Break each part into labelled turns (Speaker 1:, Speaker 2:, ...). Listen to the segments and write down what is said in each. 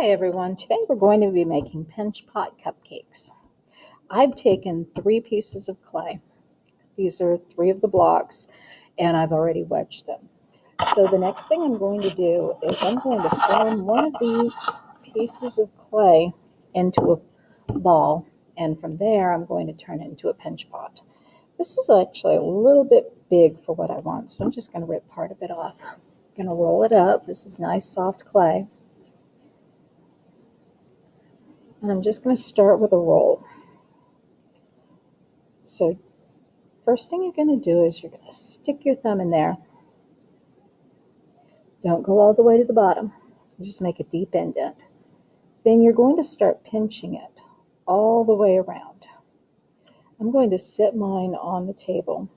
Speaker 1: Hi everyone, today we're going to be making pinch pot cupcakes. I've taken 3 pieces of clay. These are 3 of the blocks and I've already wedged them. So the next thing I'm going to do is I'm going to form one of these pieces of clay into a ball, and from there I'm going to turn it into a pinch pot. This is actually a little bit big for what I want, so I'm just going to rip part of it off. I'm going to roll it up. This is nice soft clay. And I'm just going to start with a roll. So first thing you're going to do is you're going to stick your thumb in there. Don't go all the way to the bottom. Just make a deep indent. Then you're going to start pinching it all the way around. I'm going to sit mine on the table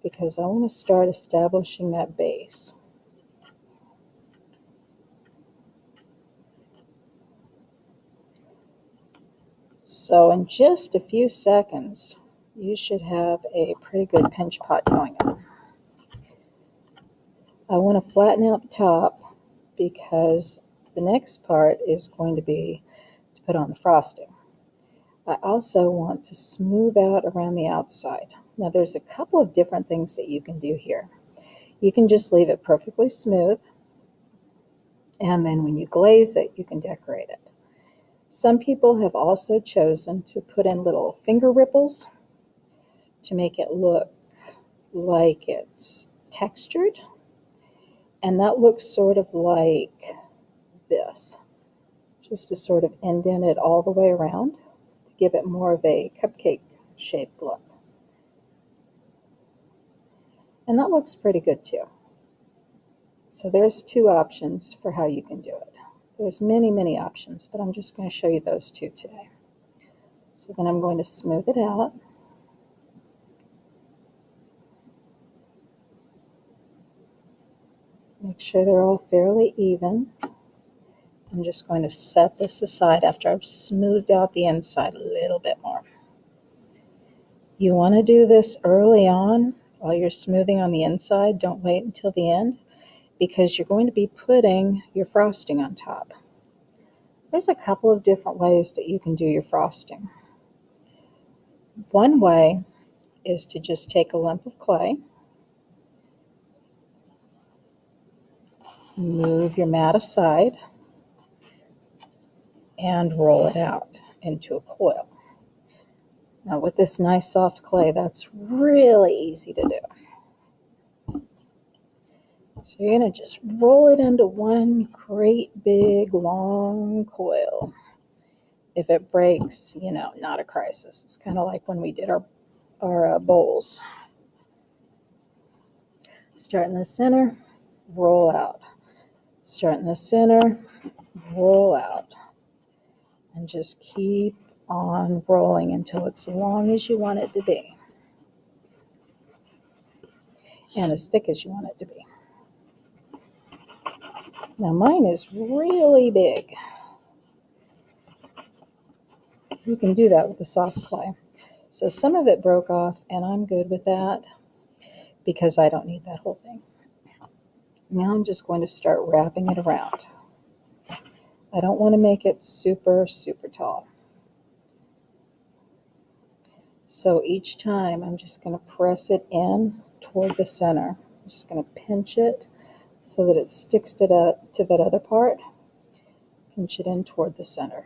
Speaker 1: because I want to start establishing that base. So in just a few seconds, you should have a pretty good pinch pot going on. I want to flatten out the top because the next part is going to be to put on the frosting. I also want to smooth out around the outside. Now there's a couple of different things that you can do here. You can just leave it perfectly smooth, and then when you glaze it, you can decorate it. Some people have also chosen to put in little finger ripples to make it look like it's textured, and that looks sort of like this, just to sort of indent it all the way around to give it more of a cupcake shaped look. And that looks pretty good too. So there's 2 options for how you can do it. There's many options, but I'm just going to show you those 2 today. So then I'm going to smooth it out. Make sure they're all fairly even. I'm just going to set this aside after I've smoothed out the inside a little bit more. You want to do this early on while you're smoothing on the inside. Don't wait until the end, because you're going to be putting your frosting on top. There's a couple of different ways that you can do your frosting. One way is to just take a lump of clay, move your mat aside, and roll it out into a coil. Now with this nice soft clay, that's really easy to do. So you're going to just roll it into one great big long coil. If it breaks, not a crisis. It's kind of like when we did our bowls. Start in the center, roll out. Start in the center, roll out. And just keep on rolling until it's as long as you want it to be. And as thick as you want it to be. Now mine is really big. You can do that with the soft clay. So some of it broke off, and I'm good with that because I don't need that whole thing. Now I'm just going to start wrapping it around. I don't want to make it super tall. So each time I'm just going to press it in toward the center. I'm just going to pinch it so that it sticks to that other part. Pinch it in toward the center.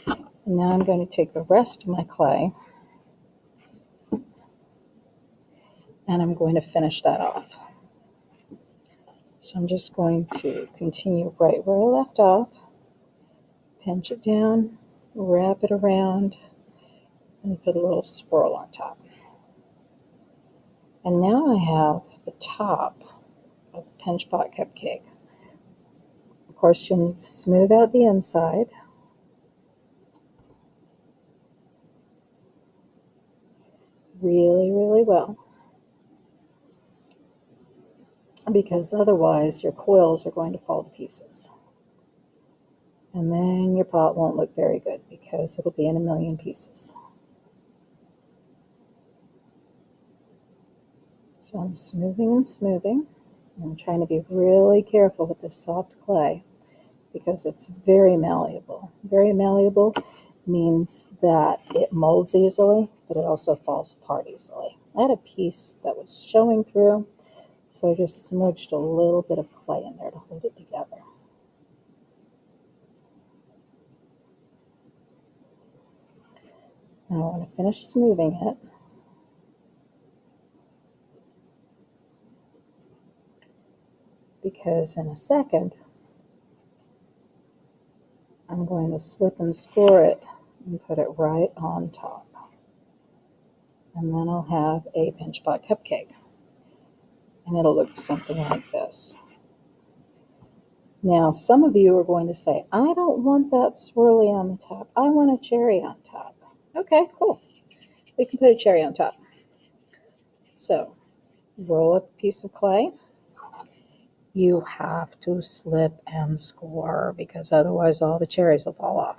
Speaker 1: And now I'm going to take the rest of my clay and I'm going to finish that off. So I'm just going to continue right where I left off, pinch it down, wrap it around, and put a little swirl on top. And now I have the top of the pinch pot cupcake. Of course, you'll need to smooth out the inside. Really well, because otherwise your coils are going to fall to pieces. And then your pot won't look very good because it'll be in a million pieces. So I'm smoothing and smoothing. I'm trying to be really careful with this soft clay because it's very malleable. Very malleable means that it molds easily, but it also falls apart easily. I had a piece that was showing through, so I just smudged a little bit of clay in there to hold it together. Now I want to finish smoothing it. Because in a second, I'm going to slip and score it and put it right on top. And then I'll have a pinch pot cupcake. And it'll look something like this. Now, some of you are going to say, I don't want that swirly on the top. I want a cherry on top. Okay, cool. We can put a cherry on top. So, roll a piece of clay. You have to slip and score because otherwise all the cherries will fall off.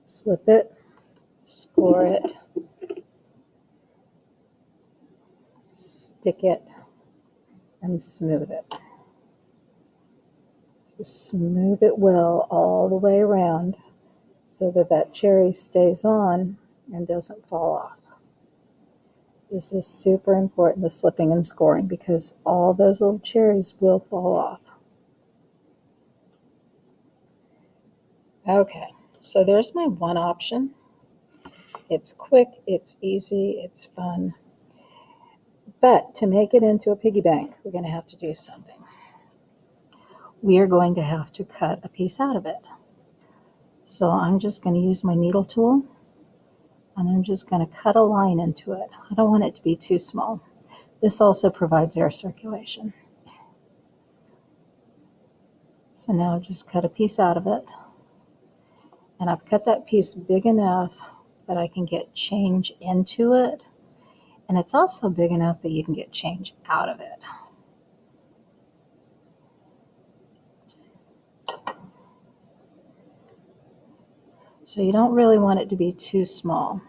Speaker 1: Slip it, score it, stick it, and smooth it. So smooth it well all the way around so that that cherry stays on and doesn't fall off. This is super important, the slipping and scoring, because all those little cherries will fall off. Okay, so there's my one option. It's quick, it's easy, it's fun. But to make it into a piggy bank, we're going to have to do something. We are going to have to cut a piece out of it. So I'm just going to use my needle tool, and I'm just going to cut a line into it. I don't want it to be too small. This also provides air circulation. So now just cut a piece out of it. And I've cut that piece big enough that I can get change into it. And it's also big enough that you can get change out of it. So you don't really want it to be too small.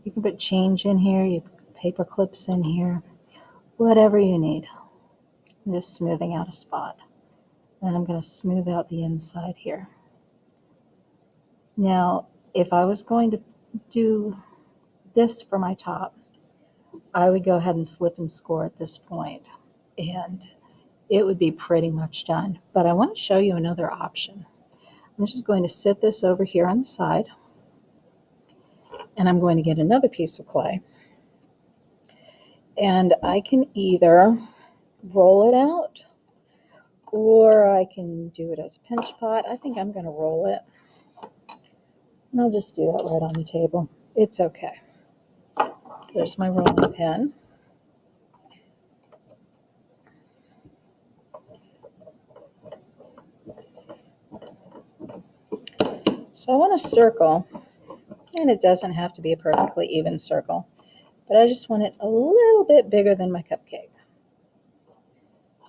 Speaker 1: You can put change in here, you put paper clips in here, whatever you need. I'm just smoothing out a spot. And I'm going to smooth out the inside here. Now, if I was going to do this for my top, I would go ahead and slip and score at this point, and it would be pretty much done. But I want to show you another option. I'm just going to sit this over here on the side, and I'm going to get another piece of clay, and I can either roll it out or I can do it as a pinch pot. I think I'm going to roll it, and I'll just do that right on the table. It's okay. There's my rolling pin. So I want a circle, and it doesn't have to be a perfectly even circle, but I just want it a little bit bigger than my cupcake.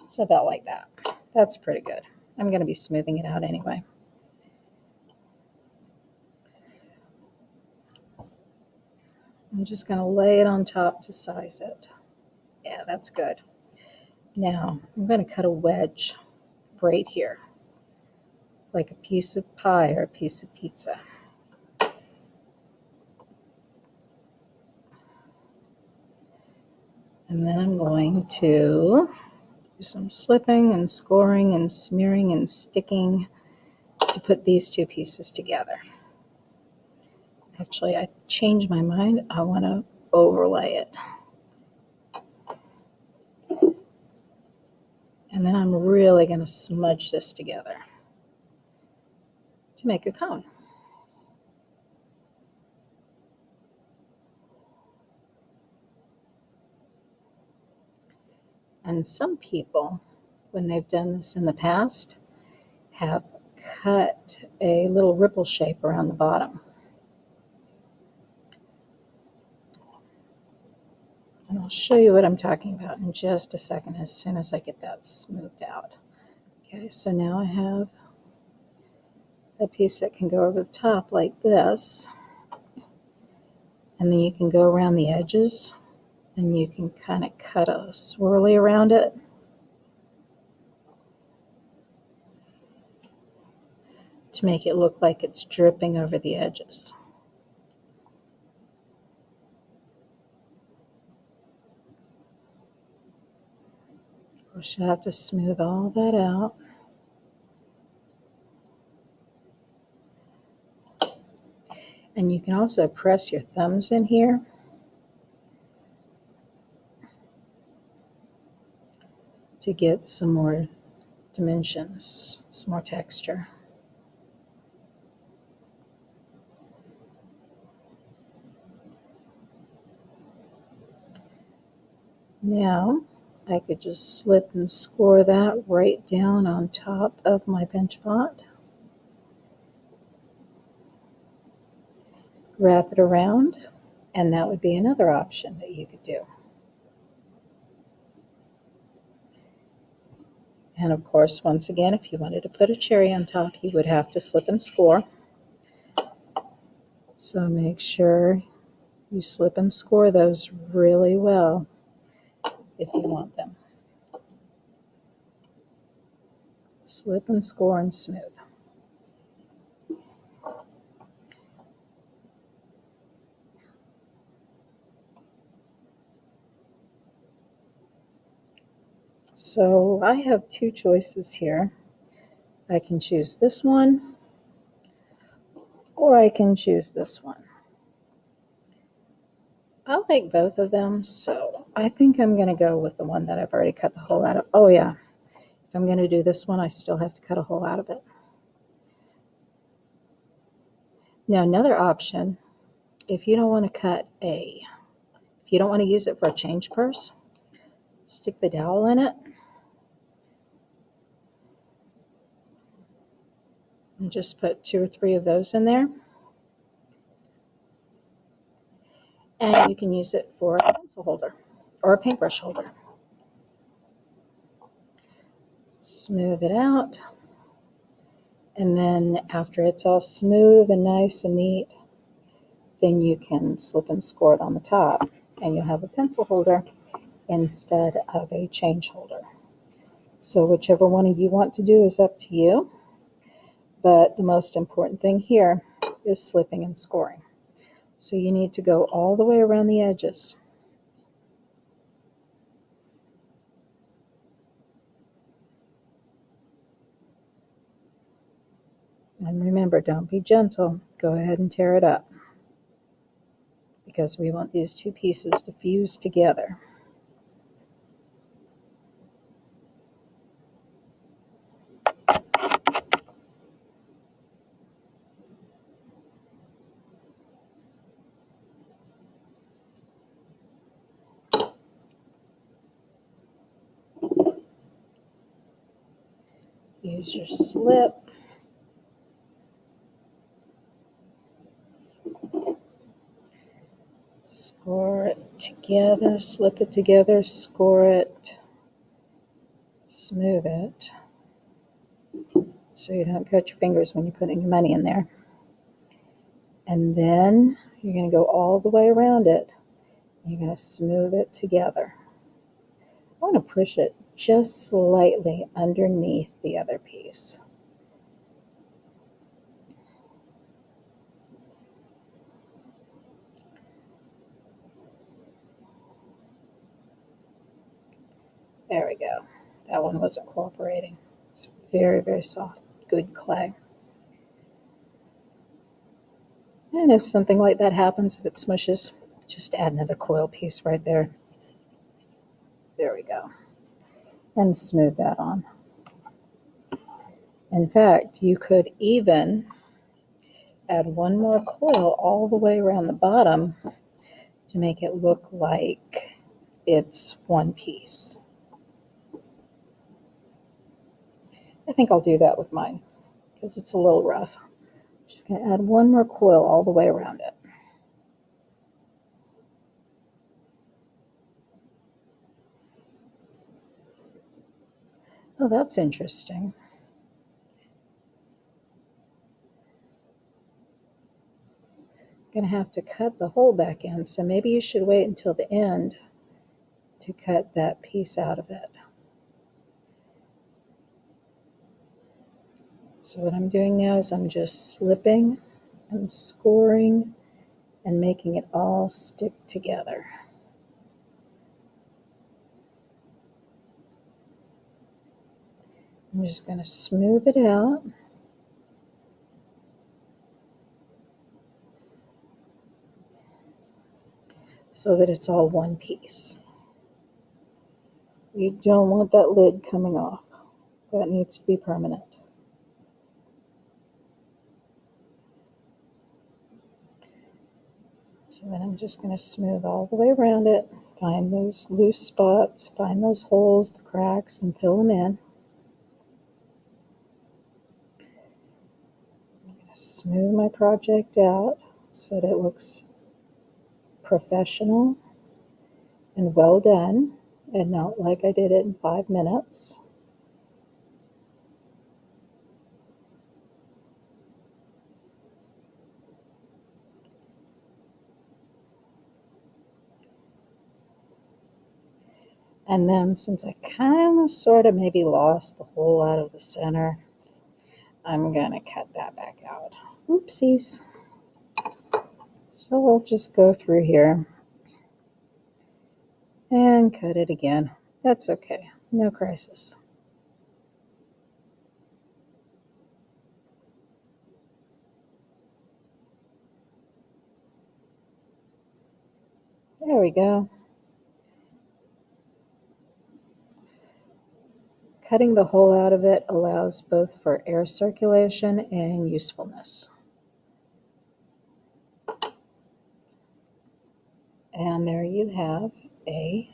Speaker 1: So about like that. That's pretty good. I'm going to be smoothing it out anyway. I'm just going to lay it on top to size it. Yeah, that's good. Now, I'm going to cut a wedge right here, like a piece of pie or a piece of pizza. And then I'm going to do some slipping and scoring and smearing and sticking to put these two pieces together. Actually, I changed my mind. I want to overlay it. And then I'm really going to smudge this together to make a cone. And some people, when they've done this in the past, have cut a little ripple shape around the bottom. And I'll show you what I'm talking about in just a second as soon as I get that smoothed out. Okay, so now I have a piece that can go over the top like this. And then you can go around the edges and you can kind of cut a swirly around it. to make it look like it's dripping over the edges. Of course, you have to smooth all that out. And you can also press your thumbs in here to get some more dimensions, some more texture. Now, I could just slip and score that right down on top of my bench pot. Wrap it around, and that would be another option that you could do. And of course, once again, if you wanted to put a cherry on top, you would have to slip and score. So make sure you slip and score those really well if you want them. Slip and score and smooth. So I have two choices here. I can choose this one, or I can choose this one. I like both of them, so I think I'm going to go with the one that I've already cut the hole out of. Oh yeah, if I'm going to do this one, I still have to cut a hole out of it. Now another option, if you don't want to if you don't want to use it for a change purse, stick the dowel in it and just put 2 or 3 of those in there. And you can use it for a pencil holder or a paintbrush holder. Smooth it out. And then after it's all smooth and nice and neat, then you can slip and score it on the top, and you'll have a pencil holder instead of a change holder. So whichever one you want to do is up to you, but the most important thing here is slipping and scoring. So you need to go all the way around the edges. And remember, don't be gentle. Go ahead and tear it up, because we want these two pieces to fuse together. Use your slip. Score it together, slip it together, score it, smooth it, so you don't cut your fingers when you're putting your money in there. And then you're going to go all the way around it. You're going to smooth it together. I want to push it just slightly underneath the other piece. There we go. That one wasn't cooperating. It's very, very soft, good clay. And if something like that happens, if it smushes, just add another coil piece right there. There we go. And smooth that on. In fact, you could even add one more coil all the way around the bottom to make it look like it's one piece. I think I'll do that with mine because it's a little rough. Just going to add one more coil all the way around it. Oh, that's interesting. I'm going to have to cut the hole back in, so maybe you should wait until the end to cut that piece out of it. So what I'm doing now is I'm just slipping and scoring and making it all stick together. I'm just going to smooth it out. So that it's all one piece. You don't want that lid coming off. That needs to be permanent. So then I'm just going to smooth all the way around it, find those loose spots, find those holes, the cracks, and fill them in. I'm going to smooth my project out so that it looks professional and well done, and not like I did it in 5 minutes. And then since I kind of sort of maybe lost the hole out of the center, I'm going to cut that back out. Oopsies. So we'll just go through here and cut it again. That's okay. No crisis. There we go. Cutting the hole out of it allows both for air circulation and usefulness. And there you have a